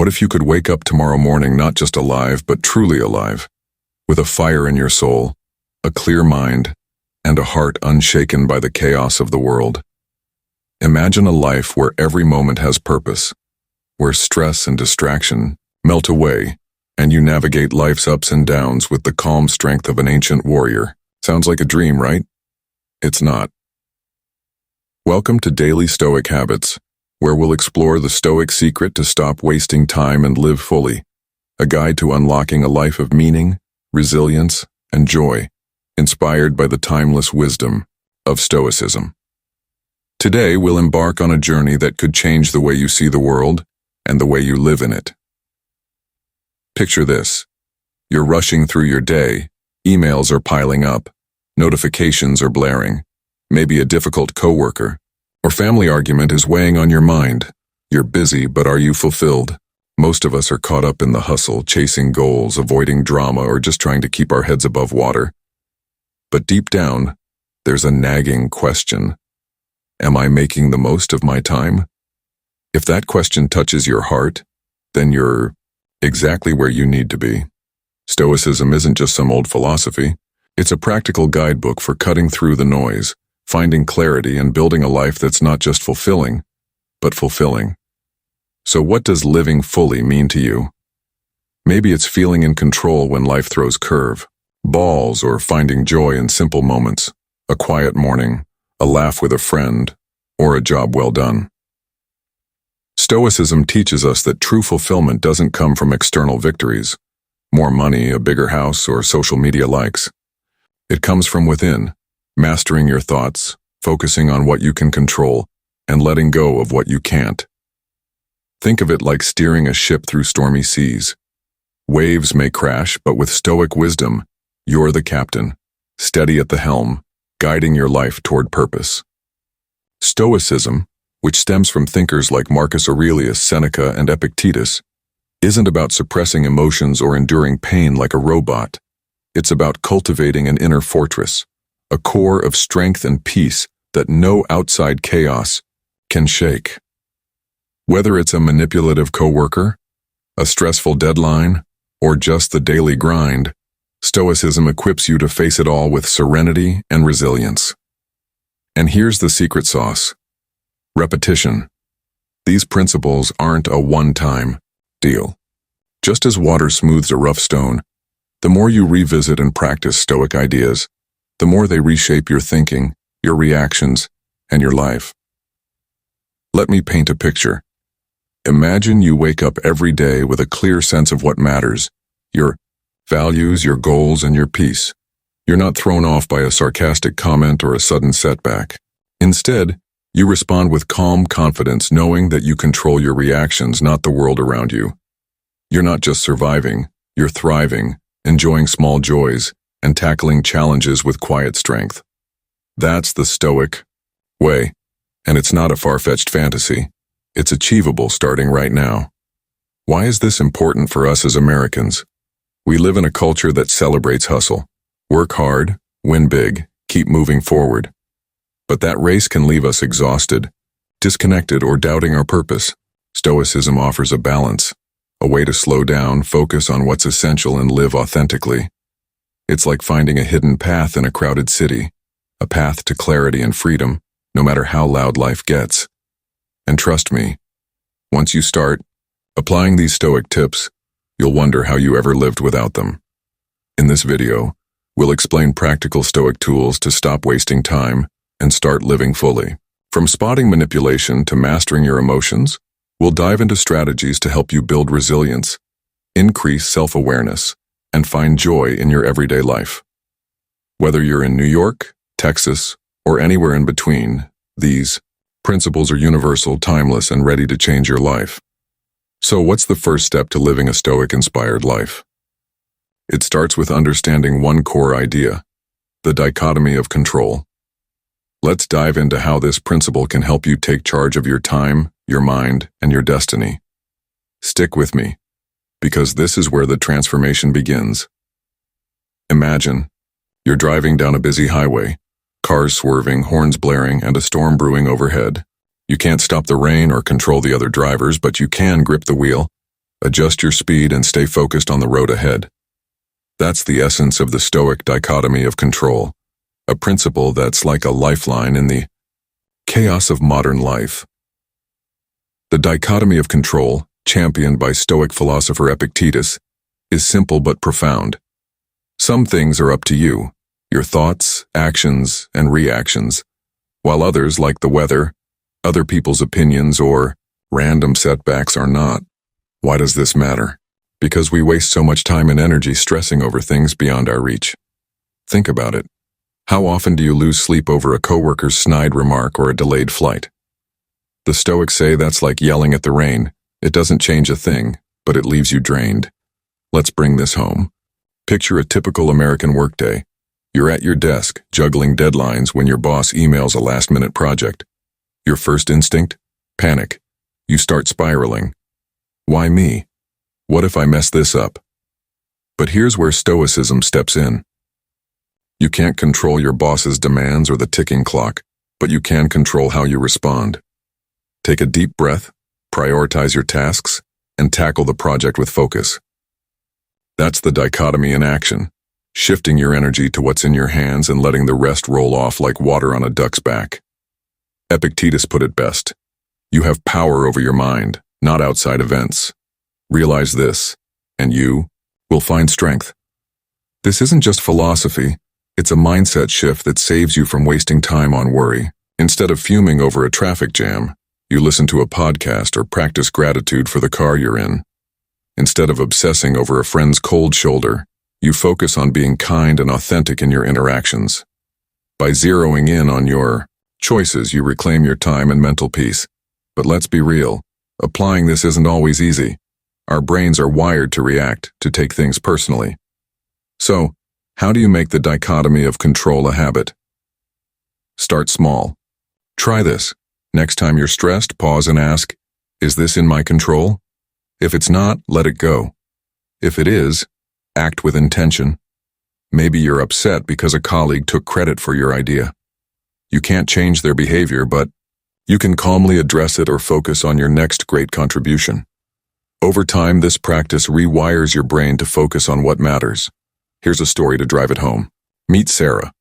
What if you could wake up tomorrow morning not just alive, but truly alive, with a fire in your soul, a clear mind, and a heart unshaken by the chaos of the world? Imagine a life where every moment has purpose, where stress and distraction melt away, and you navigate life's ups and downs with the calm strength of an ancient warrior. Sounds like a dream, right? It's not. Welcome to Daily Stoic Habits, where we'll explore the Stoic secret to stop wasting time and live fully, a guide to unlocking a life of meaning, resilience, and joy, inspired by the timeless wisdom of Stoicism. Today, we'll embark on a journey that could change the way you see the world and the way you live in it. Picture this. You're rushing through your day, emails are piling up, notifications are blaring, maybe a difficult coworker or family argument is weighing on your mind. You're busy, but are you fulfilled? Most of us are caught up in the hustle, chasing goals, avoiding drama, or just trying to keep our heads above water. But deep down, there's a nagging question. Am I making the most of my time? If that question touches your heart, then you're exactly where you need to be. Stoicism isn't just some old philosophy. It's a practical guidebook for cutting through the noise, finding clarity, and building a life that's not just fulfilling, but fulfilling. So what does living fully mean to you? Maybe it's feeling in control when life throws balls, or finding joy in simple moments, a quiet morning, a laugh with a friend, or a job well done. Stoicism teaches us that true fulfillment doesn't come from external victories, more money, a bigger house, or social media likes. It comes from within, mastering your thoughts, focusing on what you can control, and letting go of what you can't. Think of it like steering a ship through stormy seas. Waves may crash, but with Stoic wisdom, you're the captain, steady at the helm, guiding your life toward purpose. Stoicism, which stems from thinkers like Marcus Aurelius, Seneca, and Epictetus, isn't about suppressing emotions or enduring pain like a robot. It's about cultivating an inner fortress, a core of strength and peace that no outside chaos can shake. Whether it's a manipulative coworker, a stressful deadline, or just the daily grind, Stoicism equips you to face it all with serenity and resilience. And here's the secret sauce: repetition. These principles aren't a one-time deal. Just as water smooths a rough stone, the more you revisit and practice Stoic ideas, the more they reshape your thinking, your reactions, and your life. Let me paint a picture. Imagine you wake up every day with a clear sense of what matters, your values, your goals, and your peace. You're not thrown off by a sarcastic comment or a sudden setback. Instead, you respond with calm confidence, knowing that you control your reactions, not the world around you. You're not just surviving, you're thriving, enjoying small joys, and tackling challenges with quiet strength. That's the Stoic way, and it's not a far-fetched fantasy. It's achievable starting right now. Why is this important for us as Americans? We live in a culture that celebrates hustle. Work hard, win big, keep moving forward. But that race can leave us exhausted, disconnected, or doubting our purpose. Stoicism offers a balance, a way to slow down, focus on what's essential, and live authentically. It's like finding a hidden path in a crowded city, a path to clarity and freedom, no matter how loud life gets. And trust me, once you start applying these Stoic tips, you'll wonder how you ever lived without them. In this video, we'll explain practical Stoic tools to stop wasting time and start living fully. From spotting manipulation to mastering your emotions, we'll dive into strategies to help you build resilience, increase self-awareness, and find joy in your everyday life. Whether you're in New York, Texas, or anywhere in between, these principles are universal, timeless, and ready to change your life. So what's the first step to living a Stoic-inspired life? It starts with understanding one core idea: the dichotomy of control. Let's dive into how this principle can help you take charge of your time, your mind, and your destiny. Stick with me, because this is where the transformation begins. Imagine you're driving down a busy highway, cars swerving, horns blaring, and a storm brewing overhead. You can't stop the rain or control the other drivers, but you can grip the wheel, Adjust your speed and stay focused on the road ahead. That's the essence of the Stoic dichotomy of control, a principle that's like a lifeline in the chaos of modern life. The dichotomy of control, championed by Stoic philosopher Epictetus, is simple but profound. Some things are up to you, your thoughts, actions, and reactions, while others, like the weather, other people's opinions, or random setbacks, are not. Why does this matter? Because we waste so much time and energy stressing over things beyond our reach. Think about it. How often do you lose sleep over a coworker's snide remark or a delayed flight? The Stoics say that's like yelling at the rain. It doesn't change a thing, but it leaves you drained. Let's bring this home. Picture a typical American workday. You're at your desk, juggling deadlines when your boss emails a last-minute project. Your first instinct? Panic. You start spiraling. Why me? What if I mess this up? But here's where Stoicism steps in. You can't control your boss's demands or the ticking clock, but you can control how you respond. Take a deep breath, prioritize your tasks, and tackle the project with focus. That's the dichotomy in action, shifting your energy to what's in your hands and letting the rest roll off like water on a duck's back. Epictetus put it best. You have power over your mind, not outside events. Realize this, and you will find strength. This isn't just philosophy, it's a mindset shift that saves you from wasting time on worry. Instead of fuming over a traffic jam, you listen to a podcast or practice gratitude for the car you're in. Instead of obsessing over a friend's cold shoulder, you focus on being kind and authentic in your interactions. By zeroing in on your choices, you reclaim your time and mental peace. But let's be real, applying this isn't always easy. Our brains are wired to react, to take things personally. So, how do you make the dichotomy of control a habit? Start small. Try this. Next time you're stressed, pause and ask, is this in my control? If it's not, let it go. If it is, act with intention. Maybe you're upset because a colleague took credit for your idea. You can't change their behavior, but you can calmly address it or focus on your next great contribution. Over time, this practice rewires your brain to focus on what matters. Here's a story to drive it home. Meet Sarah,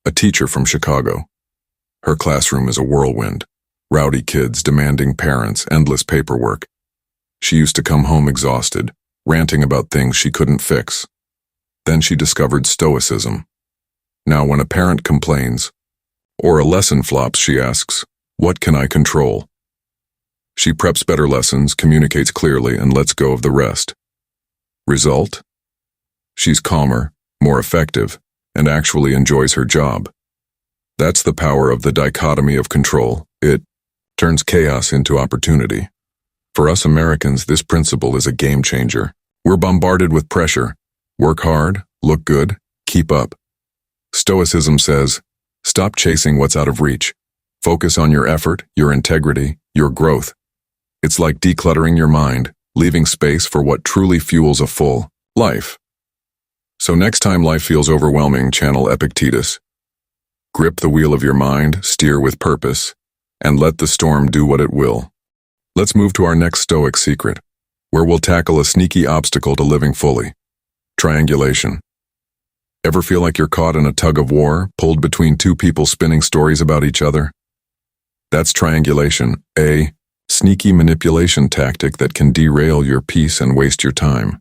a teacher from Chicago. Her classroom is a whirlwind. Rowdy kids, demanding parents, endless paperwork. She used to come home exhausted, ranting about things she couldn't fix. Then she discovered Stoicism. Now when a parent complains, or a lesson flops, she asks, what can I control? She preps better lessons, communicates clearly, and lets go of the rest. Result? She's calmer, more effective, and actually enjoys her job. That's the power of the dichotomy of control. It turns chaos into opportunity. For us Americans, this principle is a game changer. We're bombarded with pressure. Work hard, look good, keep up. Stoicism says, stop chasing what's out of reach. Focus on your effort, your integrity, your growth. It's like decluttering your mind, leaving space for what truly fuels a full life. So next time life feels overwhelming, channel Epictetus. Grip the wheel of your mind, steer with purpose, and let the storm do what it will. Let's move to our next Stoic secret, where we'll tackle a sneaky obstacle to living fully. Triangulation. Ever feel like you're caught in a tug of war, pulled between two people spinning stories about each other? That's triangulation, a sneaky manipulation tactic that can derail your peace and waste your time.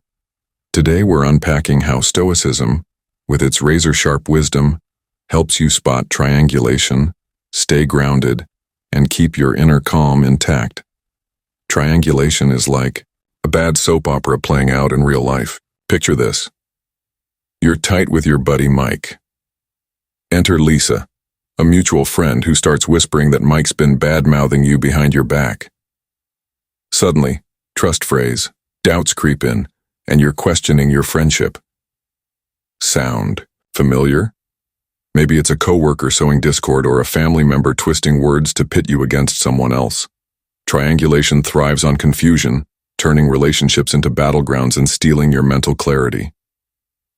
Today we're unpacking how Stoicism, with its razor-sharp wisdom, helps you spot triangulation, stay grounded, and keep your inner calm intact. Triangulation is like a bad soap opera playing out in real life. Picture this. You're tight with your buddy Mike. Enter Lisa, a mutual friend who starts whispering that Mike's been bad-mouthing you behind your back. Suddenly, trust phrase, doubts creep in, and you're questioning your friendship. Sound familiar? Maybe it's a coworker sowing discord or a family member twisting words to pit you against someone else. Triangulation thrives on confusion, turning relationships into battlegrounds and stealing your mental clarity.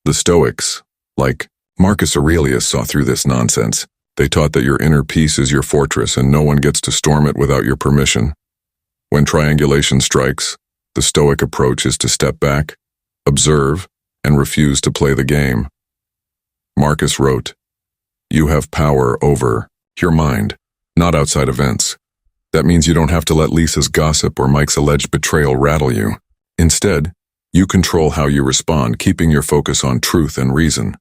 The Stoics, like Marcus Aurelius, saw through this nonsense. They taught that your inner peace is your fortress and no one gets to storm it without your permission. When triangulation strikes, The Stoic approach is to step back, observe, and refuse to play the game. Marcus wrote, "You have power over your mind, not outside events. That means you don't have to let Lisa's gossip or Mike's alleged betrayal rattle you. Instead, you control how you respond, keeping your focus on truth and reason."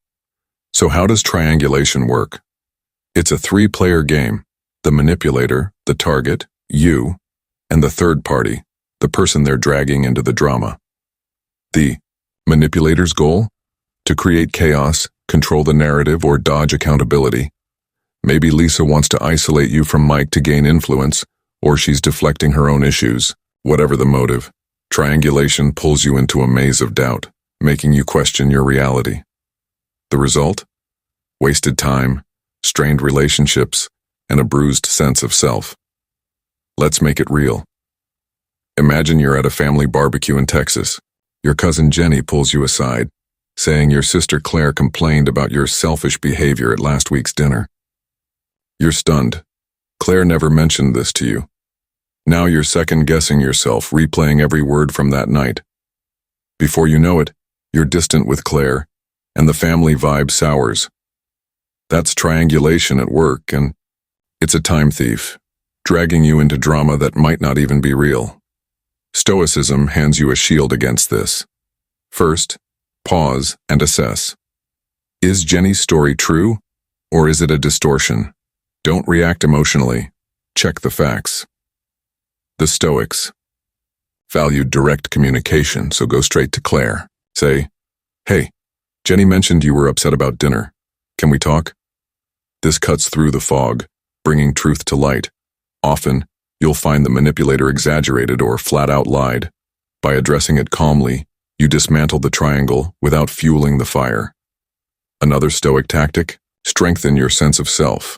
So how does triangulation work? It's a three-player game: the manipulator, the target, you, and the third party, the person they're dragging into the drama. The manipulator's goal? To create chaos, control the narrative, or dodge accountability. Maybe Lisa wants to isolate you from Mike to gain influence, or she's deflecting her own issues. Whatever the motive, triangulation pulls you into a maze of doubt, making you question your reality. The result? Wasted time, strained relationships, and a bruised sense of self. Let's make it real. Imagine you're at a family barbecue in Texas. Your cousin Jenny pulls you aside, saying your sister Claire complained about your selfish behavior at last week's dinner. You're stunned. Claire never mentioned this to you. Now you're second-guessing yourself, replaying every word from that night. Before you know it, you're distant with Claire, and the family vibe sours. That's triangulation at work, and it's a time thief, dragging you into drama that might not even be real. Stoicism hands you a shield against this. First, pause and assess. Is Jenny's story true, or is it a distortion? Don't react emotionally. Check the facts. The Stoics valued direct communication, so go straight to Claire. Say, "Hey, Jenny mentioned you were upset about dinner. Can we talk?" This cuts through the fog, bringing truth to light. Often, you'll find the manipulator exaggerated or flat out lied. By addressing it calmly, you dismantle the triangle without fueling the fire. Another Stoic tactic: strengthen your sense of self.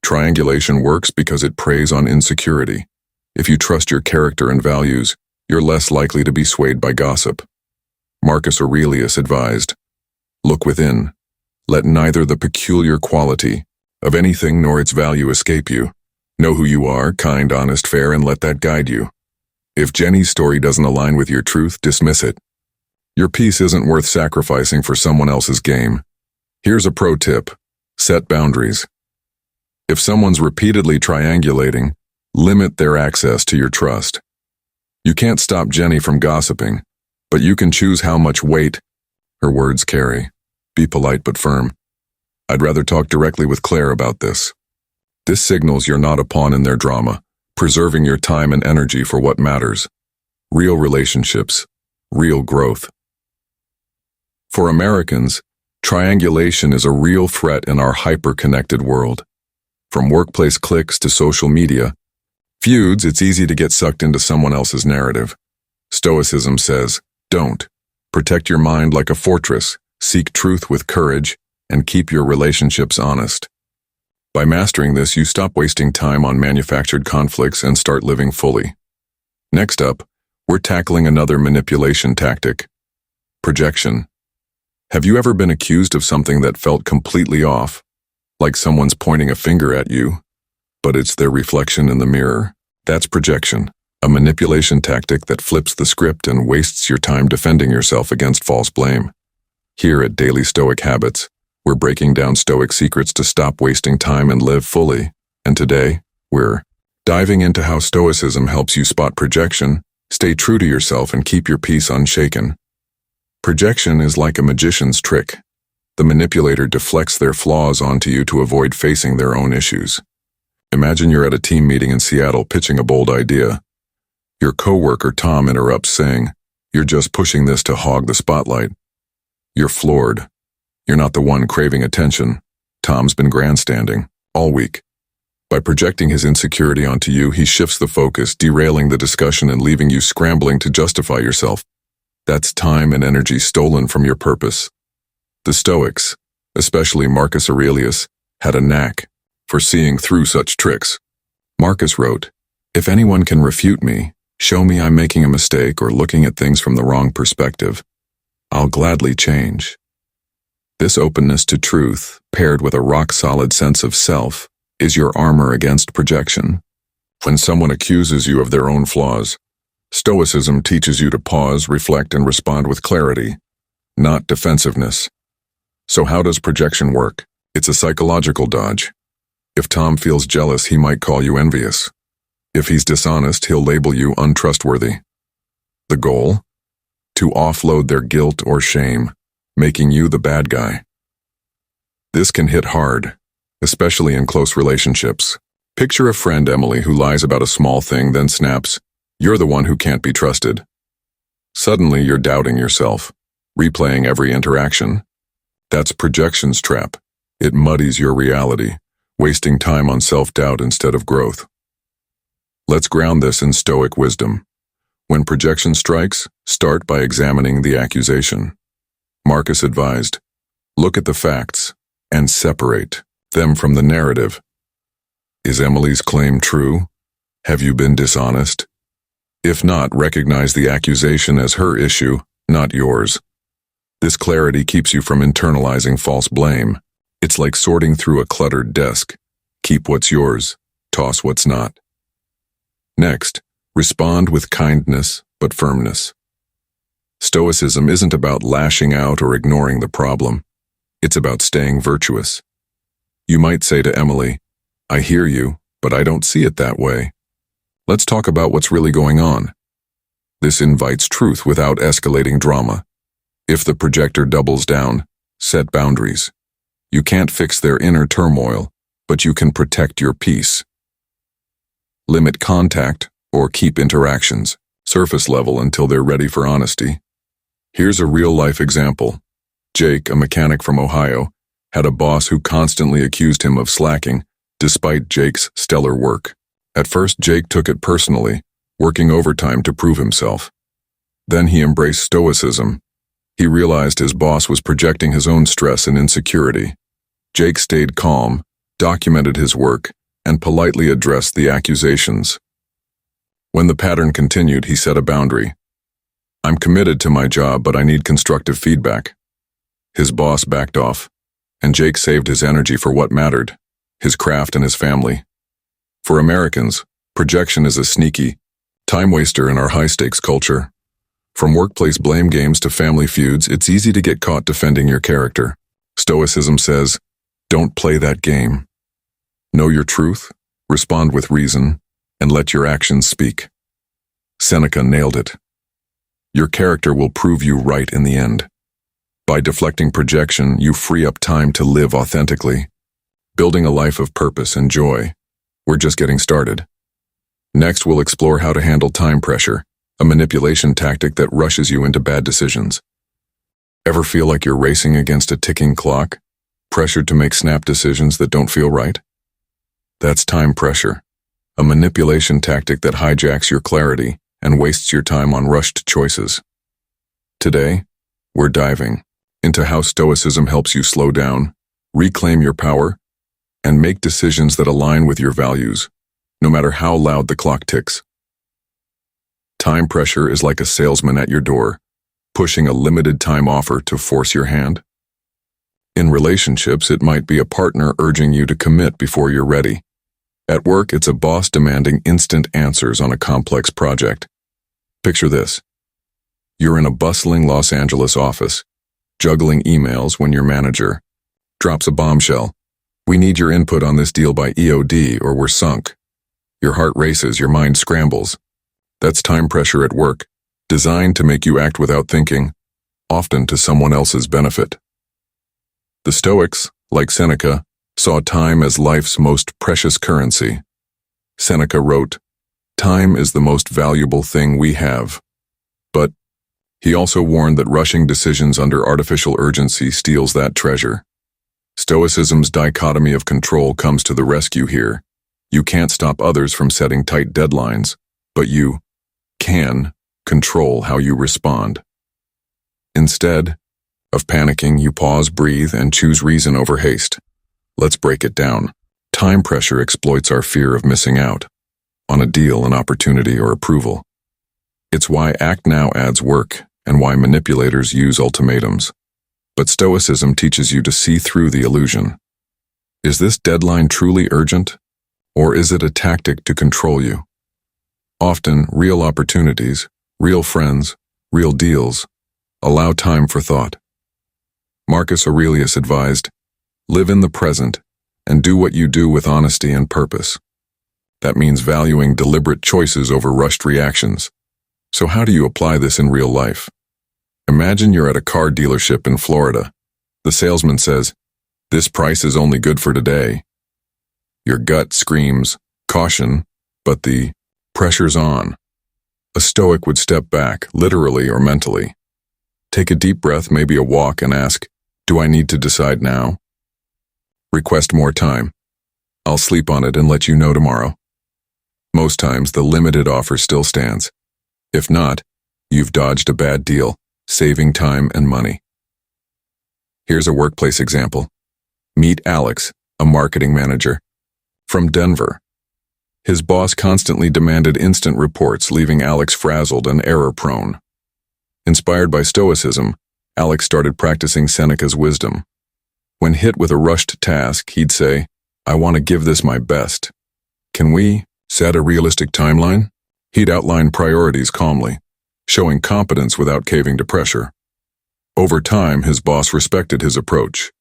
Triangulation works because it preys on insecurity. If you trust your character and values, you're less likely to be swayed by gossip. Marcus Aurelius advised, "Look within. Let neither the peculiar quality of anything nor its value escape you. Know who you are, kind, honest, fair, and let that guide you. If Jenny's story doesn't align with your truth, dismiss it. Your peace isn't worth sacrificing for someone else's game." Here's a pro tip: set boundaries. If someone's repeatedly triangulating, limit their access to your trust. You can't stop Jenny from gossiping, but you can choose how much weight her words carry. Be polite but firm. "I'd rather talk directly with Claire about this." This signals you're not a pawn in their drama, preserving your time and energy for what matters. Real relationships, real growth. For Americans, triangulation is a real threat in our hyper-connected world. From workplace cliques to social media feuds, it's easy to get sucked into someone else's narrative. Stoicism says, don't. Protect your mind like a fortress, seek truth with courage, and keep your relationships honest. By mastering this, you stop wasting time on manufactured conflicts and start living fully. Next up, we're tackling another manipulation tactic: projection. Have you ever been accused of something that felt completely off, like someone's pointing a finger at you, but it's their reflection in the mirror? That's projection, a manipulation tactic that flips the script and wastes your time defending yourself against false blame. Here at Daily Stoic Habits, we're breaking down Stoic secrets to stop wasting time and live fully. And today, we're diving into how Stoicism helps you spot projection, stay true to yourself, and keep your peace unshaken. Projection is like a magician's trick. The manipulator deflects their flaws onto you to avoid facing their own issues. Imagine you're at a team meeting in Seattle pitching a bold idea. Your coworker Tom interrupts, saying, "You're just pushing this to hog the spotlight." You're floored. You're not the one craving attention. Tom's been grandstanding all week. By projecting his insecurity onto you, he shifts the focus, derailing the discussion and leaving you scrambling to justify yourself. That's time and energy stolen from your purpose. The Stoics, especially Marcus Aurelius, had a knack for seeing through such tricks. Marcus wrote, "If anyone can refute me, show me I'm making a mistake or looking at things from the wrong perspective, I'll gladly change." This openness to truth, paired with a rock-solid sense of self, is your armor against projection. When someone accuses you of their own flaws, Stoicism teaches you to pause, reflect, and respond with clarity, not defensiveness. So how does projection work? It's a psychological dodge. If Tom feels jealous, he might call you envious. If he's dishonest, he'll label you untrustworthy. The goal? To offload their guilt or shame, making you the bad guy. This can hit hard, especially in close relationships. Picture a friend, Emily, who lies about a small thing, then snaps, "You're the one who can't be trusted." Suddenly, you're doubting yourself, replaying every interaction. That's projection's trap. It muddies your reality, wasting time on self-doubt instead of growth. Let's ground this in Stoic wisdom. When projection strikes, start by examining the accusation. Marcus advised, look at the facts and separate them from the narrative. Is Emily's claim true? Have you been dishonest? If not, recognize the accusation as her issue, not yours. This clarity keeps you from internalizing false blame. It's like sorting through a cluttered desk. Keep what's yours, toss what's not. Next, respond with kindness but firmness. Stoicism isn't about lashing out or ignoring the problem. It's about staying virtuous. You might say to Emily, "I hear you, but I don't see it that way. Let's talk about what's really going on." This invites truth without escalating drama. If the projector doubles down, set boundaries. You can't fix their inner turmoil, but you can protect your peace. Limit contact or keep interactions surface level until they're ready for honesty. Here's a real-life example. Jake, a mechanic from Ohio, had a boss who constantly accused him of slacking, despite Jake's stellar work. At first, Jake took it personally, working overtime to prove himself. Then he embraced Stoicism. He realized his boss was projecting his own stress and insecurity. Jake stayed calm, documented his work, and politely addressed the accusations. When the pattern continued, he set a boundary. "I'm committed to my job, but I need constructive feedback." His boss backed off, and Jake saved his energy for what mattered, his craft and his family. For Americans, projection is a sneaky time waster in our high-stakes culture. From workplace blame games to family feuds, it's easy to get caught defending your character. Stoicism says, don't play that game. Know your truth, respond with reason, and let your actions speak. Seneca nailed it. Your character will prove you right in the end. By deflecting projection, you free up time to live authentically, building a life of purpose and joy. We're just getting started. Next, we'll explore how to handle time pressure, a manipulation tactic that rushes you into bad decisions. Ever feel like you're racing against a ticking clock, pressured to make snap decisions that don't feel right? That's time pressure, a manipulation tactic that hijacks your clarity and wastes your time on rushed choices. Today, we're diving into how Stoicism helps you slow down, reclaim your power, and make decisions that align with your values, no matter how loud the clock ticks. Time pressure is like a salesman at your door, pushing a limited time offer to force your hand. In relationships, it might be a partner urging you to commit before you're ready. At work, it's a boss demanding instant answers on a complex project. Picture this. You're in a bustling Los Angeles office, juggling emails when your manager drops a bombshell. "We need your input on this deal by EOD or we're sunk." Your heart races, your mind scrambles. That's time pressure at work, designed to make you act without thinking, often to someone else's benefit. The Stoics, like Seneca, saw time as life's most precious currency. Seneca wrote, "Time is the most valuable thing we have." But he also warned that rushing decisions under artificial urgency steals that treasure. Stoicism's dichotomy of control comes to the rescue here. You can't stop others from setting tight deadlines, but you can control how you respond. Instead of panicking, you pause, breathe, and choose reason over haste. Let's break it down. Time pressure exploits our fear of missing out on a deal, an opportunity, or approval. It's why act now adds work and why manipulators use ultimatums. But Stoicism teaches you to see through the illusion. Is this deadline truly urgent, or is it a tactic to control you? Often, real opportunities, real friends, real deals. Allow time for thought. Marcus Aurelius advised, live in the present and do what you do with honesty and purpose. That means valuing deliberate choices over rushed reactions. So how do you apply this in real life? Imagine you're at a car dealership in Florida. The salesman says, this price is only good for today. Your gut screams, caution, but the pressure's on. A Stoic would step back, literally or mentally. Take a deep breath, maybe a walk, and ask, do I need to decide now? Request more time. I'll sleep on it and let you know tomorrow. Most times, the limited offer still stands. If not, you've dodged a bad deal, saving time and money. Here's a workplace example. Meet Alex, a marketing manager. From Denver. His boss constantly demanded instant reports, leaving Alex frazzled and error-prone. Inspired by Stoicism, Alex started practicing Seneca's wisdom. When hit with a rushed task, he'd say, I want to give this my best. Can we set a realistic timeline? He'd outline priorities calmly, showing competence without caving to pressure. Over time, his boss respected his approach,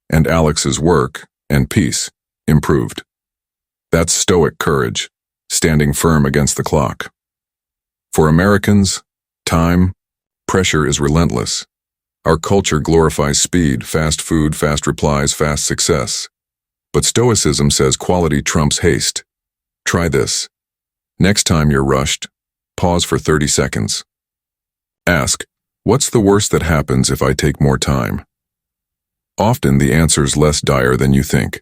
and Alex's work and peace improved. That's Stoic courage, standing firm against the clock. For Americans, pressure is relentless. Our culture glorifies speed, fast food, fast replies, fast success. But Stoicism says quality trumps haste. Try this. Next time you're rushed, pause for 30 seconds. Ask, what's the worst that happens if I take more time? Often the answer's less dire than you think.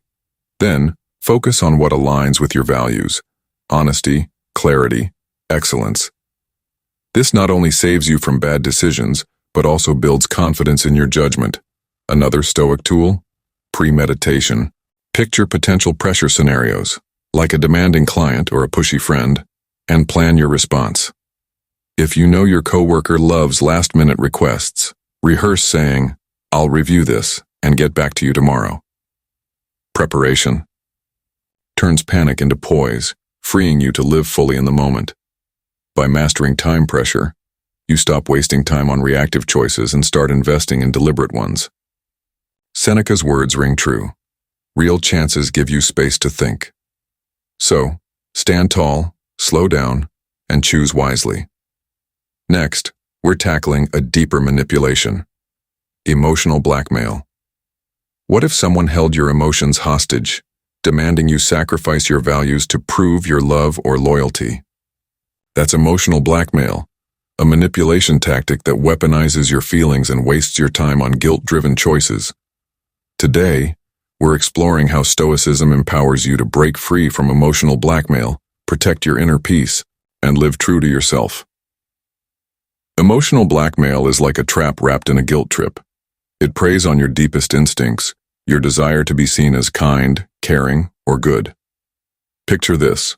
Then, focus on what aligns with your values: honesty, clarity, excellence. This not only saves you from bad decisions, but also builds confidence in your judgment. Another Stoic tool? Premeditation. Picture potential pressure scenarios, like a demanding client or a pushy friend, and plan your response. If you know your coworker loves last-minute requests, rehearse saying, I'll review this and get back to you tomorrow. Preparation turns panic into poise, freeing you to live fully in the moment. By mastering time pressure, you stop wasting time on reactive choices and start investing in deliberate ones. Seneca's words ring true. Real chances give you space to think. So, stand tall, slow down, and choose wisely. Next, we're tackling a deeper manipulation: emotional blackmail. What if someone held your emotions hostage, demanding you sacrifice your values to prove your love or loyalty? That's emotional blackmail, a manipulation tactic that weaponizes your feelings and wastes your time on guilt-driven choices. Today, we're exploring how Stoicism empowers you to break free from emotional blackmail, protect your inner peace, and live true to yourself. Emotional blackmail is like a trap wrapped in a guilt trip. It preys on your deepest instincts, your desire to be seen as kind, caring, or good. Picture this.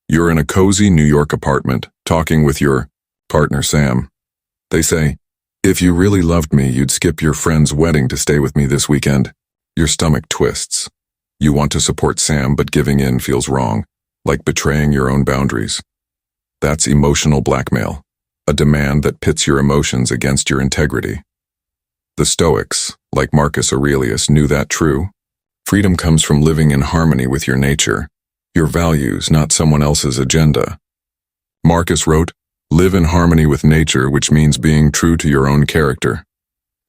You're in a cozy New York apartment, talking with your partner Sam. They say, if you really loved me, you'd skip your friend's wedding to stay with me this weekend. Your stomach twists. You want to support Sam, but giving in feels wrong, like betraying your own boundaries. That's emotional blackmail, a demand that pits your emotions against your integrity. The Stoics, like Marcus Aurelius, knew that true. Freedom comes from living in harmony with your nature, your values, not someone else's agenda. Marcus wrote, live in harmony with nature, which means being true to your own character.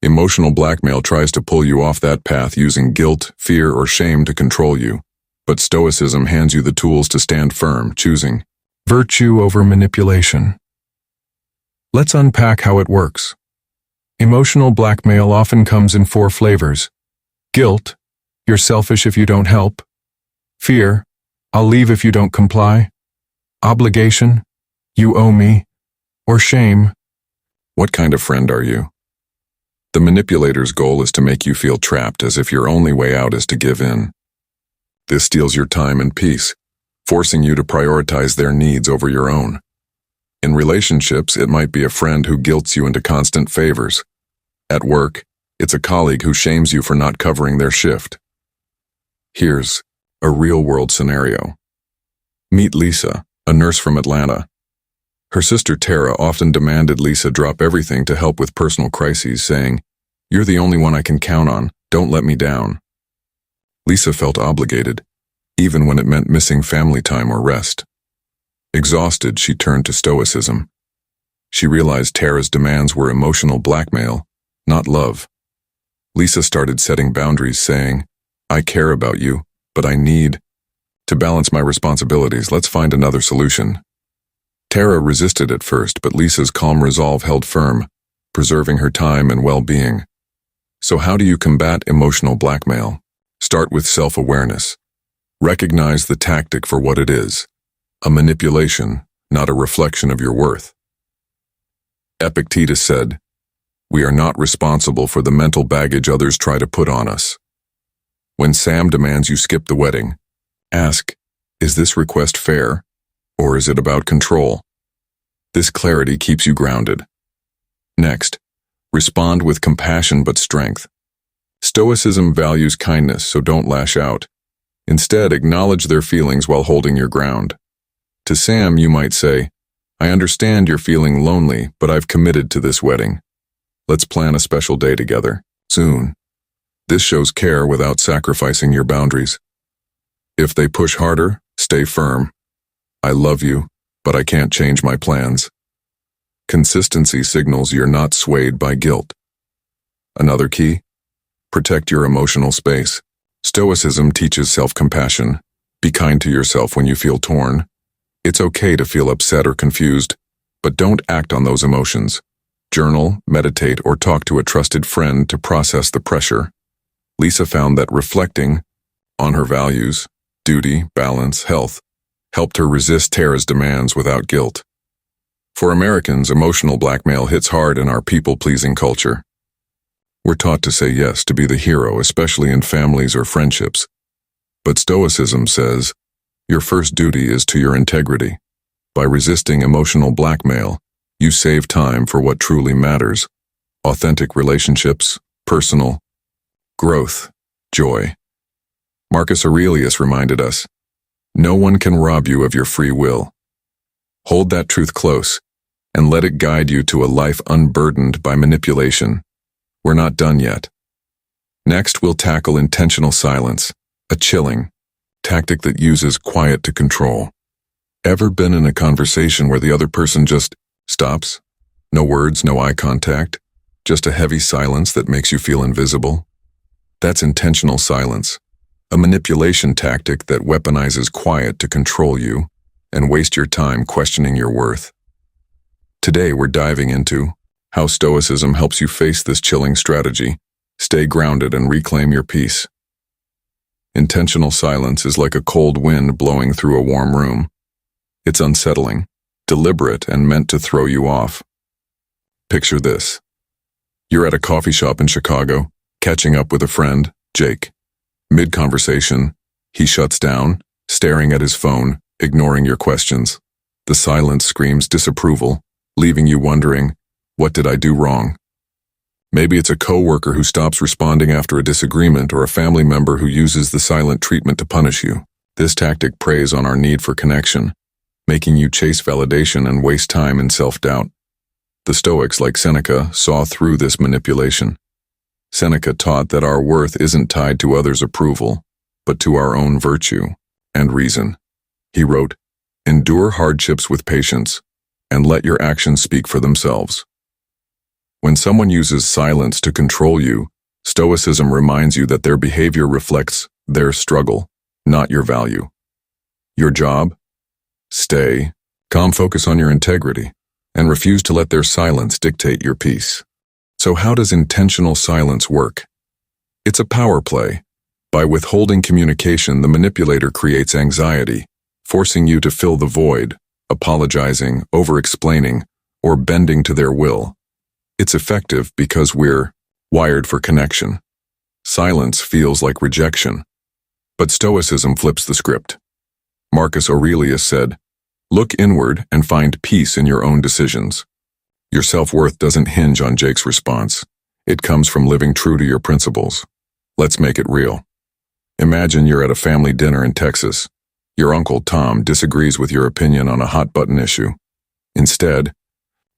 Emotional blackmail tries to pull you off that path using guilt, fear, or shame to control you. But Stoicism hands you the tools to stand firm, choosing virtue over manipulation. Let's unpack how it works. Emotional blackmail often comes in 4 flavors. Guilt, you're selfish if you don't help. Fear, I'll leave if you don't comply. Obligation, you owe me. Or shame. What kind of friend are you? The manipulator's goal is to make you feel trapped, as if your only way out is to give in. This steals your time and peace, forcing you to prioritize their needs over your own. In relationships, it might be a friend who guilts you into constant favors. At work, it's a colleague who shames you for not covering their shift. Here's a real-world scenario. Meet Lisa, a nurse from Atlanta. Her sister Tara often demanded Lisa drop everything to help with personal crises, saying, "You're the only one I can count on, don't let me down." Lisa felt obligated, even when it meant missing family time or rest. Exhausted, she turned to Stoicism. She realized Tara's demands were emotional blackmail, not love. Lisa started setting boundaries, saying, "I care about you, but I need to balance my responsibilities. Let's find another solution." Tara resisted at first, but Lisa's calm resolve held firm, preserving her time and well-being. So how do you combat emotional blackmail? Start with self-awareness. Recognize the tactic for what it is, a manipulation, not a reflection of your worth. Epictetus said, "We are not responsible for the mental baggage others try to put on us." When Sam demands you skip the wedding, ask, is this request fair, or is it about control? This clarity keeps you grounded. Next, respond with compassion but strength. Stoicism values kindness, so don't lash out. Instead, acknowledge their feelings while holding your ground. To Sam, you might say, "I understand you're feeling lonely, but I've committed to this wedding. Let's plan a special day together, soon." This shows care without sacrificing your boundaries. If they push harder, stay firm. "I love you, but I can't change my plans." Consistency signals you're not swayed by guilt. Another key? Protect your emotional space. Stoicism teaches self-compassion. Be kind to yourself when you feel torn. It's okay to feel upset or confused, but don't act on those emotions. Journal, meditate, or talk to a trusted friend to process the pressure. Lisa found that reflecting on her values, duty, balance, health, helped her resist Tara's demands without guilt. For Americans, emotional blackmail hits hard in our people-pleasing culture. We're taught to say yes, to be the hero, especially in families or friendships. But Stoicism says, your first duty is to your integrity. By resisting emotional blackmail, you save time for what truly matters: authentic relationships, personal growth, joy. Marcus Aurelius reminded us, no one can rob you of your free will. Hold that truth close and let it guide you to a life unburdened by manipulation. We're not done yet. Next, we'll tackle intentional silence, a chilling tactic that uses quiet to control. Ever been in a conversation where the other person just stops? No words, no eye contact, just a heavy silence that makes you feel invisible? That's intentional silence, a manipulation tactic that weaponizes quiet to control you and waste your time questioning your worth. Today, we're diving into how Stoicism helps you face this chilling strategy, stay grounded, and reclaim your peace. Intentional silence is like a cold wind blowing through a warm room. It's unsettling, deliberate, and meant to throw you off. Picture this. You're at a coffee shop in Chicago, catching up with a friend, Jake. Mid-conversation, he shuts down, staring at his phone, ignoring your questions. The silence screams disapproval, leaving you wondering, what did I do wrong? Maybe it's a coworker who stops responding after a disagreement, or a family member who uses the silent treatment to punish you. This tactic preys on our need for connection, making you chase validation and waste time in self-doubt. The Stoics, like Seneca, saw through this manipulation. Seneca taught that our worth isn't tied to others' approval, but to our own virtue and reason. He wrote, "Endure hardships with patience, and let your actions speak for themselves." When someone uses silence to control you, Stoicism reminds you that their behavior reflects their struggle, not your value. Your job? Stay calm, focus on your integrity, and refuse to let their silence dictate your peace. So how does intentional silence work? It's a power play. By withholding communication, the manipulator creates anxiety, forcing you to fill the void, apologizing, over-explaining, or bending to their will. It's effective because we're wired for connection. Silence feels like rejection. But Stoicism flips the script. Marcus Aurelius said, "Look inward and find peace in your own decisions." Your self-worth doesn't hinge on Jake's response. It comes from living true to your principles. Let's make it real. Imagine you're at a family dinner in Texas. Your Uncle Tom disagrees with your opinion on a hot-button issue. Instead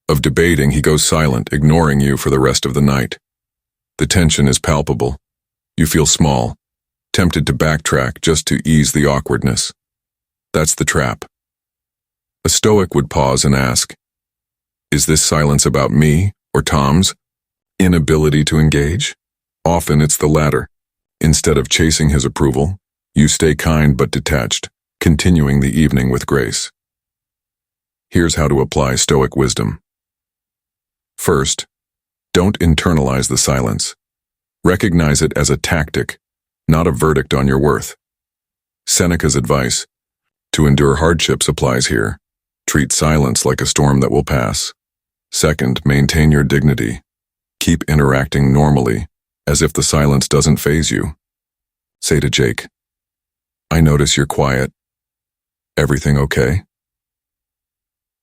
of debating, he goes silent, ignoring you for the rest of the night. The tension is palpable. You feel small, tempted to backtrack just to ease the awkwardness. That's the trap. A Stoic would pause and ask, is this silence about me or Tom's inability to engage? Often it's the latter. Instead of chasing his approval, you stay kind but detached, continuing the evening with grace. Here's how to apply Stoic wisdom. First, don't internalize the silence. Recognize it as a tactic, not a verdict on your worth. Seneca's advice to endure hardships applies here. Treat silence like a storm that will pass. Second, maintain your dignity. Keep interacting normally, as if the silence doesn't faze you. Say to Jake, I notice you're quiet. Everything okay?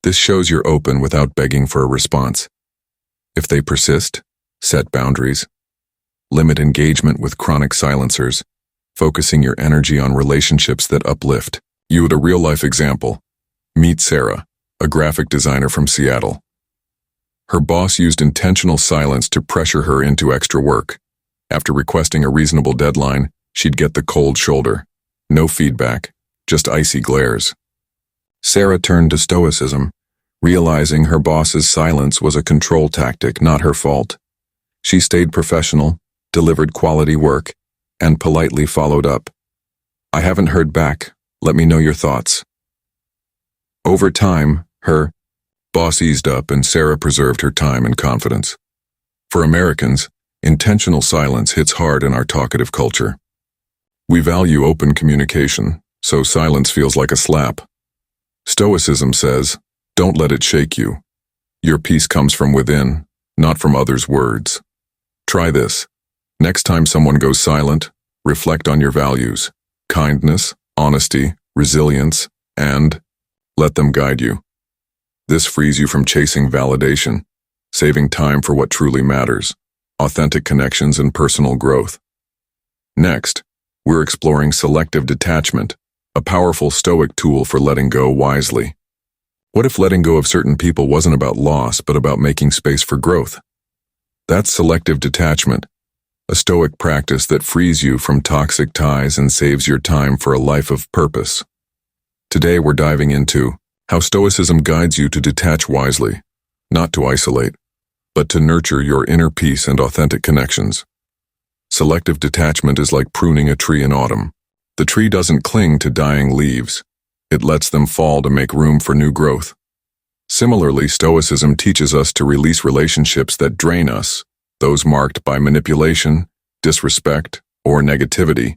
This shows you're open without begging for a response. If they persist, set boundaries. Limit engagement with chronic silencers, focusing your energy on relationships that uplift you. At a real-life example, meet Sarah, a graphic designer from Seattle. Her boss used intentional silence to pressure her into extra work. After requesting a reasonable deadline, she'd get the cold shoulder. No feedback, just icy glares. Sarah turned to Stoicism, realizing her boss's silence was a control tactic, not her fault. She stayed professional, delivered quality work, and politely followed up. I haven't heard back. Let me know your thoughts. Over time, her boss eased up and Sarah preserved her time and confidence. For Americans, intentional silence hits hard in our talkative culture. We value open communication, so silence feels like a slap. Stoicism says, don't let it shake you. Your peace comes from within, not from others' words. Try this. Next time someone goes silent, reflect on your values, kindness, honesty, resilience, and let them guide you. This frees you from chasing validation, saving time for what truly matters, authentic connections and personal growth. Next, we're exploring selective detachment, a powerful Stoic tool for letting go wisely. What if letting go of certain people wasn't about loss, but about making space for growth? That's selective detachment, a Stoic practice that frees you from toxic ties and saves your time for a life of purpose. Today we're diving into how Stoicism guides you to detach wisely, not to isolate, but to nurture your inner peace and authentic connections. Selective detachment is like pruning a tree in autumn. The tree doesn't cling to dying leaves. It lets them fall to make room for new growth. Similarly, Stoicism teaches us to release relationships that drain us, those marked by manipulation, disrespect, or negativity,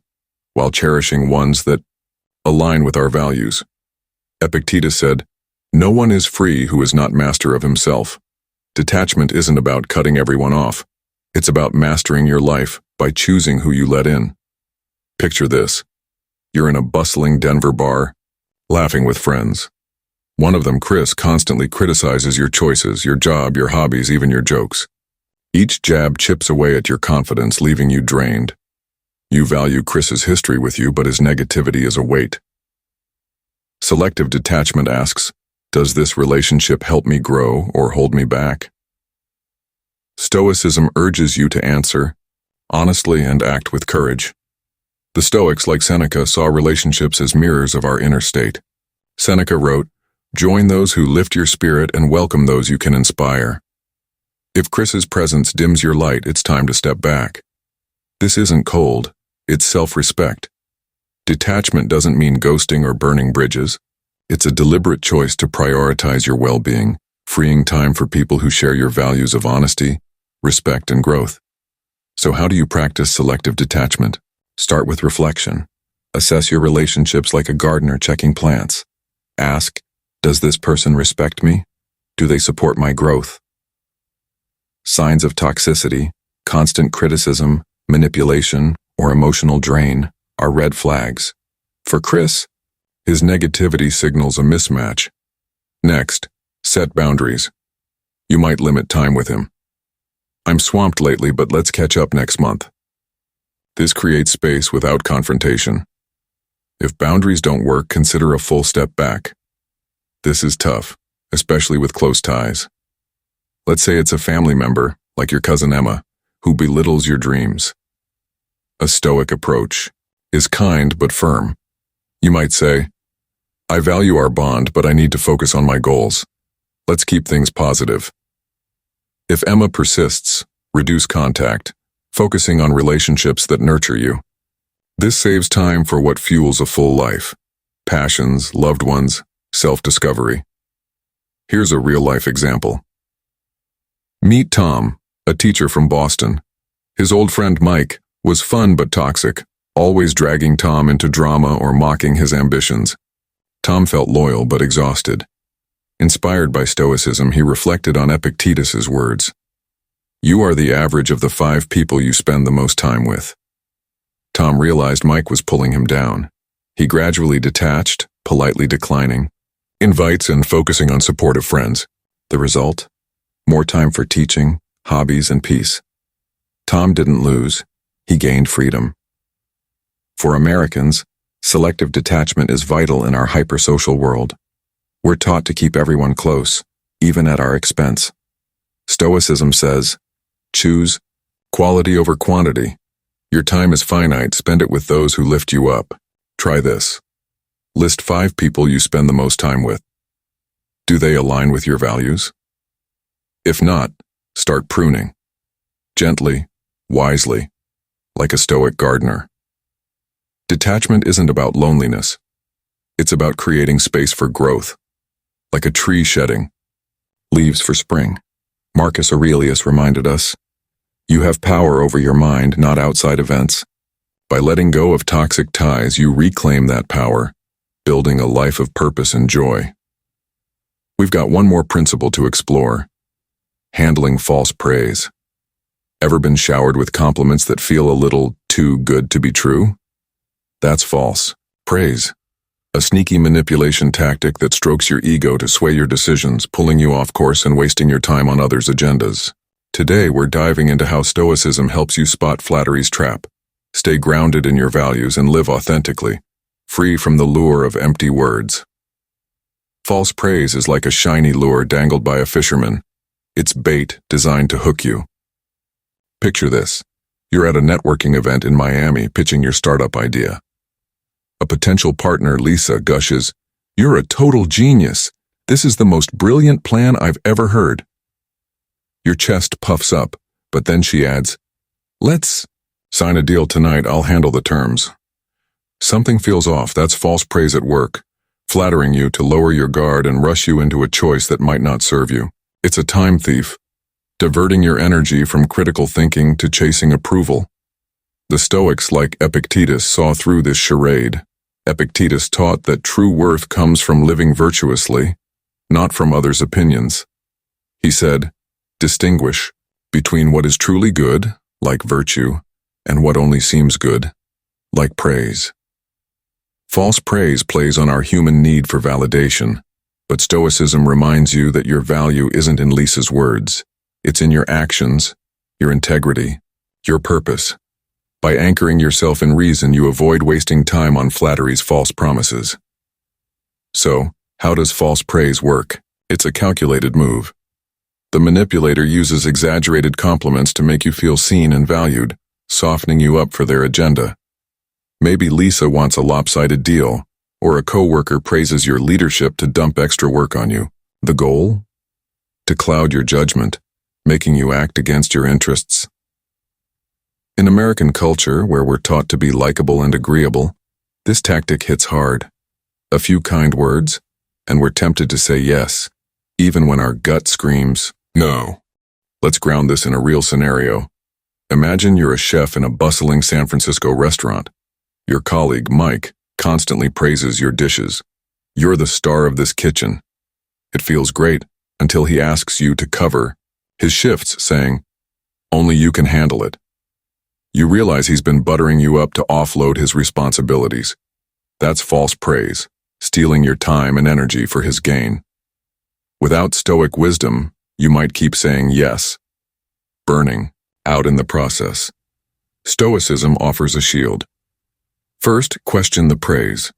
while cherishing ones that align with our values. Epictetus said, no one is free who is not master of himself. Detachment isn't about cutting everyone off. It's about mastering your life by choosing who you let in. Picture this. You're in a bustling Denver bar, laughing with friends. One of them, Chris, constantly criticizes your choices, your job, your hobbies, even your jokes. Each jab chips away at your confidence, leaving you drained. You value Chris's history with you, but his negativity is a weight. Selective detachment asks, does this relationship help me grow or hold me back? Stoicism urges you to answer honestly and act with courage. The Stoics, like Seneca, saw relationships as mirrors of our inner state. Seneca wrote, join those who lift your spirit and welcome those you can inspire. If Chris's presence dims your light, it's time to step back. This isn't cold, it's self-respect. Detachment doesn't mean ghosting or burning bridges. It's a deliberate choice to prioritize your well-being, freeing time for people who share your values of honesty, respect, and growth. So how do you practice selective detachment? Start with reflection. Assess your relationships like a gardener checking plants. Ask, does this person respect me? Do they support my growth? Signs of toxicity, constant criticism, manipulation, or emotional drain are red flags. For Chris, his negativity signals a mismatch. Next, set boundaries. You might limit time with him. I'm swamped lately, but let's catch up next month. This creates space without confrontation. If boundaries don't work, consider a full step back. This is tough, especially with close ties. Let's say it's a family member, like your cousin Emma, who belittles your dreams. A Stoic approach is kind but firm. You might say, I value our bond, but I need to focus on my goals. Let's keep things positive. If Emma persists, reduce contact, focusing on relationships that nurture you. This saves time for what fuels a full life: passions, loved ones, self-discovery. Here's a real-life example. Meet Tom, a teacher from Boston. His old friend Mike was fun but toxic, always dragging Tom into drama or mocking his ambitions. Tom felt loyal but exhausted. Inspired by Stoicism, he reflected on Epictetus's words. You are the average of the 5 people you spend the most time with. Tom realized Mike was pulling him down. He gradually detached, politely declining, invites and focusing on supportive friends. The result? More time for teaching, hobbies, and peace. Tom didn't lose. He gained freedom. For Americans, selective detachment is vital in our hypersocial world. We're taught to keep everyone close, even at our expense. Stoicism says, choose quality over quantity. Your time is finite, spend it with those who lift you up. Try this. List 5 people you spend the most time with. Do they align with your values? If not, start pruning. Gently, wisely, like a Stoic gardener. Detachment isn't about loneliness. It's about creating space for growth, like a tree shedding leaves for spring. Marcus Aurelius reminded us, you have power over your mind, not outside events. By letting go of toxic ties, you reclaim that power, building a life of purpose and joy. We've got one more principle to explore: handling false praise. Ever been showered with compliments that feel a little too good to be true? That's false praise. A sneaky manipulation tactic that strokes your ego to sway your decisions, pulling you off course and wasting your time on others' agendas. Today, we're diving into how Stoicism helps you spot flattery's trap, stay grounded in your values, and live authentically, free from the lure of empty words. False praise is like a shiny lure dangled by a fisherman. It's bait designed to hook you. Picture this. You're at a networking event in Miami pitching your startup idea. A potential partner, Lisa, gushes, "You're a total genius. This is the most brilliant plan I've ever heard." Your chest puffs up, but then she adds, "Let's sign a deal tonight. I'll handle the terms." Something feels off. That's false praise at work, flattering you to lower your guard and rush you into a choice that might not serve you. It's a time thief, diverting your energy from critical thinking to chasing approval. The Stoics, like Epictetus, saw through this charade. Epictetus taught that true worth comes from living virtuously, not from others' opinions. He said, distinguish between what is truly good, like virtue, and what only seems good, like praise. False praise plays on our human need for validation, but Stoicism reminds you that your value isn't in Lisa's words. It's in your actions, your integrity, your purpose. By anchoring yourself in reason, you avoid wasting time on flattery's false promises. So, how does false praise work? It's a calculated move. The manipulator uses exaggerated compliments to make you feel seen and valued, softening you up for their agenda. Maybe Lisa wants a lopsided deal, or a coworker praises your leadership to dump extra work on you. The goal? To cloud your judgment, making you act against your interests. In American culture, where we're taught to be likable and agreeable, this tactic hits hard. A few kind words, and we're tempted to say yes, even when our gut screams, no. Let's ground this in a real scenario. Imagine you're a chef in a bustling San Francisco restaurant. Your colleague, Mike, constantly praises your dishes. You're the star of this kitchen. It feels great until he asks you to cover his shifts, saying, only you can handle it. You realize he's been buttering you up to offload his responsibilities. That's false praise, stealing your time and energy for his gain. Without Stoic wisdom, you might keep saying yes, burning out in the process. Stoicism offers a shield. First, question the praise.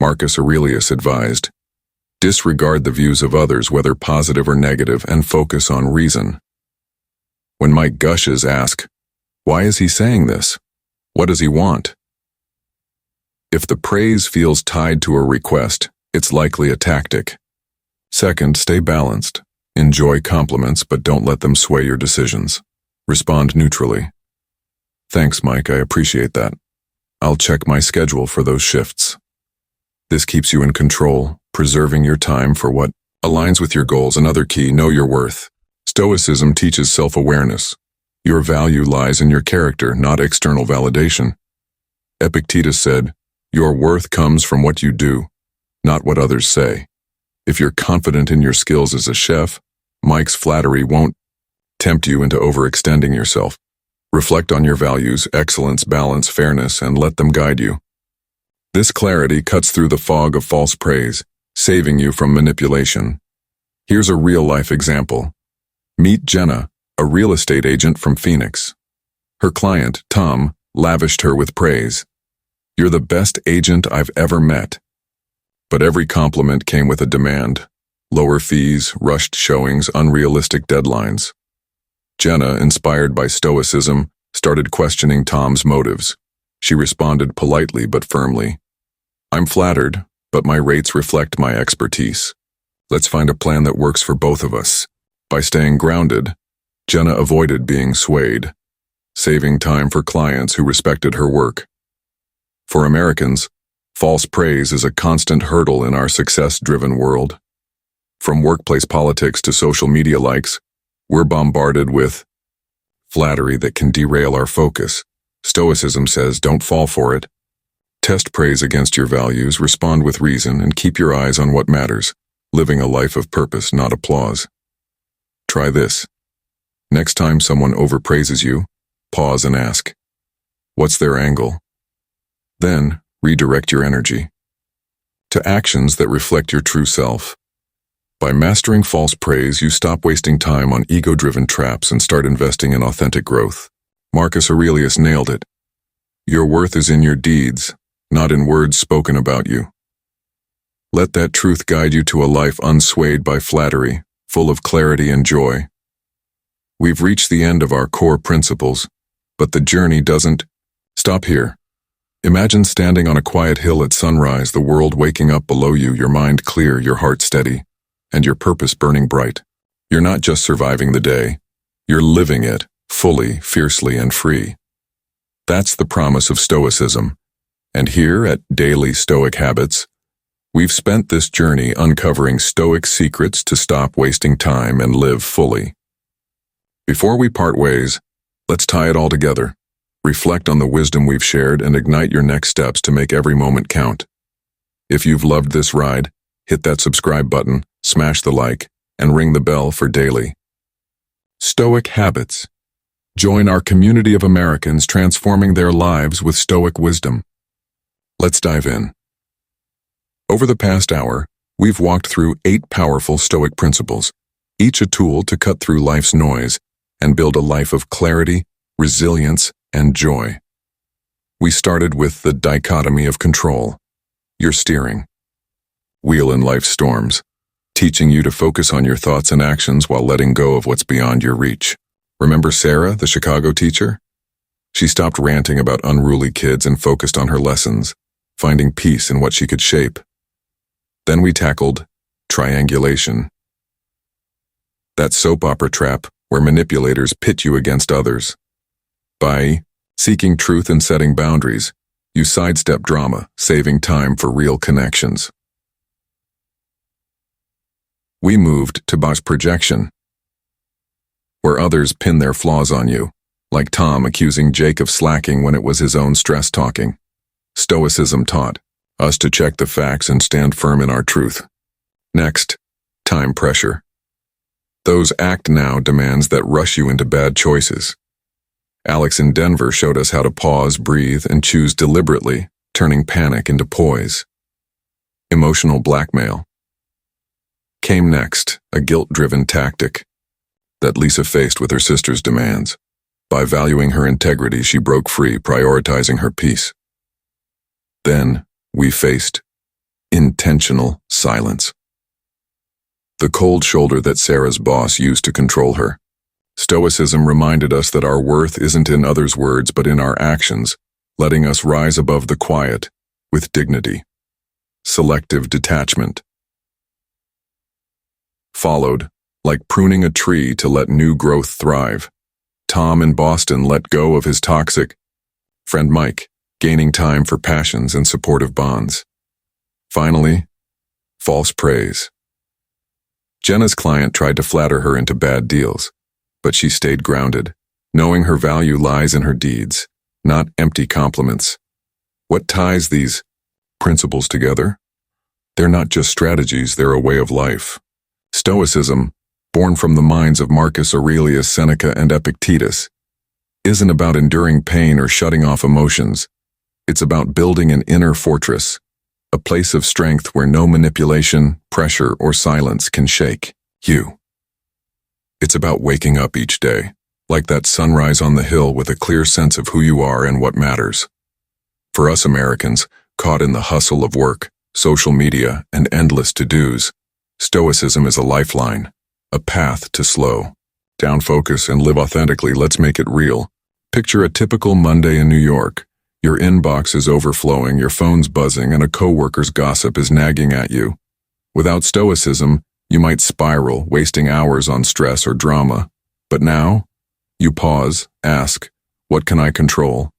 Marcus Aurelius advised, Disregard the views of others, whether positive or negative, and focus on reason. When Mike gushes, ask, why is he saying this? What does he want? If the praise feels tied to a request, it's likely a tactic. Second, stay balanced. Enjoy compliments, but don't let them sway your decisions. Respond neutrally. Thanks, Mike, I appreciate that. I'll check my schedule for those shifts. This keeps you in control, preserving your time for what aligns with your goals. Another key, know your worth. Stoicism teaches self-awareness. Your value lies in your character, not external validation. Epictetus said, your worth comes from what you do, not what others say. If you're confident in your skills as a chef, Mike's flattery won't tempt you into overextending yourself. Reflect on your values, excellence, balance, fairness, and let them guide you. This clarity cuts through the fog of false praise, saving you from manipulation. Here's a real-life example. Meet Jenna, a real estate agent from Phoenix. Her client, Tom, lavished her with praise. You're the best agent I've ever met. But every compliment came with a demand. Lower fees, rushed showings, unrealistic deadlines. Jenna, inspired by Stoicism, started questioning Tom's motives. She responded politely but firmly. I'm flattered, but my rates reflect my expertise. Let's find a plan that works for both of us. By staying grounded, Jenna avoided being swayed, saving time for clients who respected her work. For Americans, false praise is a constant hurdle in our success-driven world. From workplace politics to social media likes, we're bombarded with flattery that can derail our focus. Stoicism says don't fall for it. Test praise against your values, respond with reason, and keep your eyes on what matters, living a life of purpose, not applause. Try this. Next time someone overpraises you, pause and ask, what's their angle? Then, redirect your energy to actions that reflect your true self. By mastering false praise, you stop wasting time on ego-driven traps and start investing in authentic growth. Marcus Aurelius nailed it. Your worth is in your deeds, not in words spoken about you. Let that truth guide you to a life unswayed by flattery, full of clarity and joy. We've reached the end of our core principles, but the journey doesn't stop here. Imagine standing on a quiet hill at sunrise, the world waking up below you, your mind clear, your heart steady, and your purpose burning bright. You're not just surviving the day, you're living it, fully, fiercely, and free. That's the promise of Stoicism. And here at Daily Stoic Habits, we've spent this journey uncovering Stoic secrets to stop wasting time and live fully. Before we part ways, let's tie it all together. Reflect on the wisdom we've shared and ignite your next steps to make every moment count. If you've loved this ride, hit that subscribe button, smash the like, and ring the bell for daily Stoic Habits. Join our community of Americans transforming their lives with Stoic wisdom. Let's dive in. Over the past hour, we've walked through 8 powerful Stoic principles, each a tool to cut through life's noise and build a life of clarity, resilience, and joy. We started with the dichotomy of control, your steering wheel in life's storms, teaching you to focus on your thoughts and actions while letting go of what's beyond your reach. Remember Sarah, the Chicago teacher? She stopped ranting about unruly kids and focused on her lessons, finding peace in what she could shape. Then we tackled triangulation, that soap opera trap where manipulators pit you against others. By seeking truth and setting boundaries, you sidestep drama, saving time for real connections. We moved to box projection, where others pin their flaws on you, like Tom accusing Jake of slacking when it was his own stress talking. Stoicism taught us to check the facts and stand firm in our truth. Next, time pressure. Those act now demands that rush you into bad choices. Alex in Denver showed us how to pause, breathe, and choose deliberately, turning panic into poise. Emotional blackmail came next, a guilt-driven tactic that Lisa faced with her sister's demands. By valuing her integrity, she broke free, prioritizing her peace. Then, we faced intentional silence. the cold shoulder that Sarah's boss used to control her. Stoicism reminded us that our worth isn't in others' words but in our actions, letting us rise above the quiet, with dignity. Selective detachment. Followed, like pruning a tree to let new growth thrive. Tom in Boston let go of his toxic friend Mike, gaining time for passions and supportive bonds. Finally, false praise. Jenna's client tried to flatter her into bad deals, but she stayed grounded, knowing her value lies in her deeds, not empty compliments. What ties these principles together? They're not just strategies, they're a way of life. Stoicism, born from the minds of Marcus Aurelius, Seneca, and Epictetus, isn't about enduring pain or shutting off emotions. It's about building an inner fortress, a place of strength where no manipulation, pressure, or silence can shake you. It's about waking up each day, like that sunrise on the hill, with a clear sense of who you are and what matters. For us Americans, caught in the hustle of work, social media, and endless to-dos, Stoicism is a lifeline, a path to slow down, focus, and live authentically. Let's make it real. Picture a typical Monday in New York. Your inbox is overflowing, your phone's buzzing, and a coworker's gossip is nagging at you. Without Stoicism, you might spiral, wasting hours on stress or drama. But now, you pause, ask, what can I control?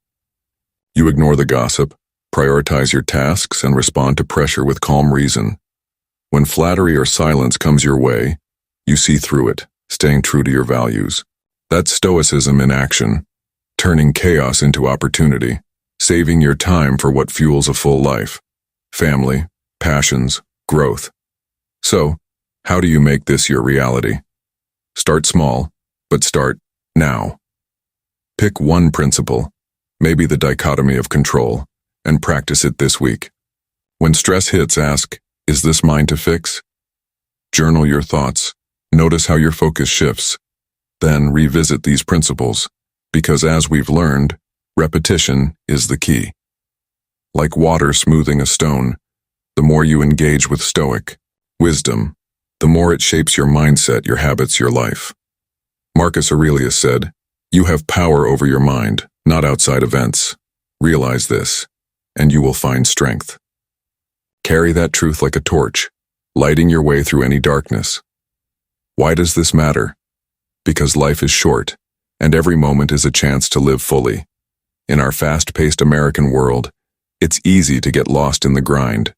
You ignore the gossip, prioritize your tasks, and respond to pressure with calm reason. When flattery or silence comes your way, you see through it, staying true to your values. That's Stoicism in action, turning chaos into opportunity, saving your time for what fuels a full life: family, passions, growth. So, how do you make this your reality? Start small, but start now. Pick one principle, maybe the dichotomy of control, and practice it this week. When stress hits, ask, is this mine to fix? Journal your thoughts. Notice how your focus shifts. Then revisit these principles, because as we've learned, repetition is the key. Like water smoothing a stone, the more you engage with Stoic wisdom, the more it shapes your mindset, your habits, your life. Marcus Aurelius said, "You have power over your mind, not outside events. Realize this, and you will find strength." Carry that truth like a torch, lighting your way through any darkness. Why does this matter? Because life is short, and every moment is a chance to live fully. In our fast-paced American world, it's easy to get lost in the grind,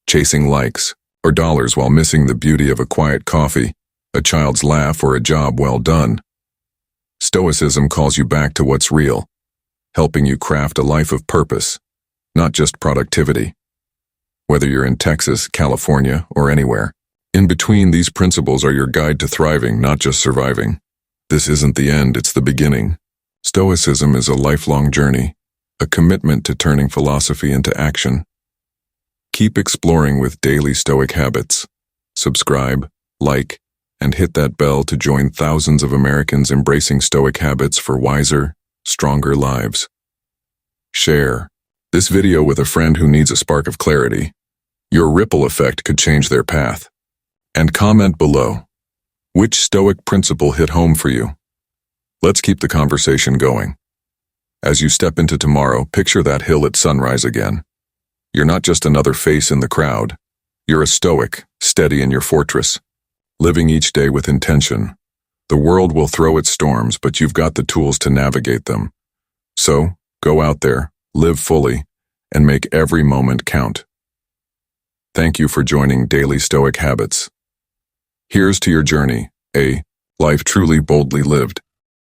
chasing likes or dollars while missing the beauty of a quiet coffee, a child's laugh, or a job well done. Stoicism calls you back to what's real, helping you craft a life of purpose, not just productivity. Whether you're in Texas, California, or anywhere, in between, these principles are your guide to thriving, not just surviving. This isn't the end, it's the beginning. Stoicism is a lifelong journey, a commitment to turning philosophy into action. Keep exploring with daily Stoic habits. Subscribe, like, and hit that bell to join thousands of Americans embracing Stoic habits for wiser, stronger lives. Share this video with a friend who needs a spark of clarity. Your ripple effect could change their path. And comment below, which Stoic principle hit home for you? Let's keep the conversation going. As you step into tomorrow, picture that hill at sunrise again. You're not just another face in the crowd. You're a Stoic, steady in your fortress, living each day with intention. The world will throw its storms, but you've got the tools to navigate them. So, go out there, live fully, and make every moment count. Thank you for joining Daily Stoic Habits. Here's to your journey, a life truly boldly lived.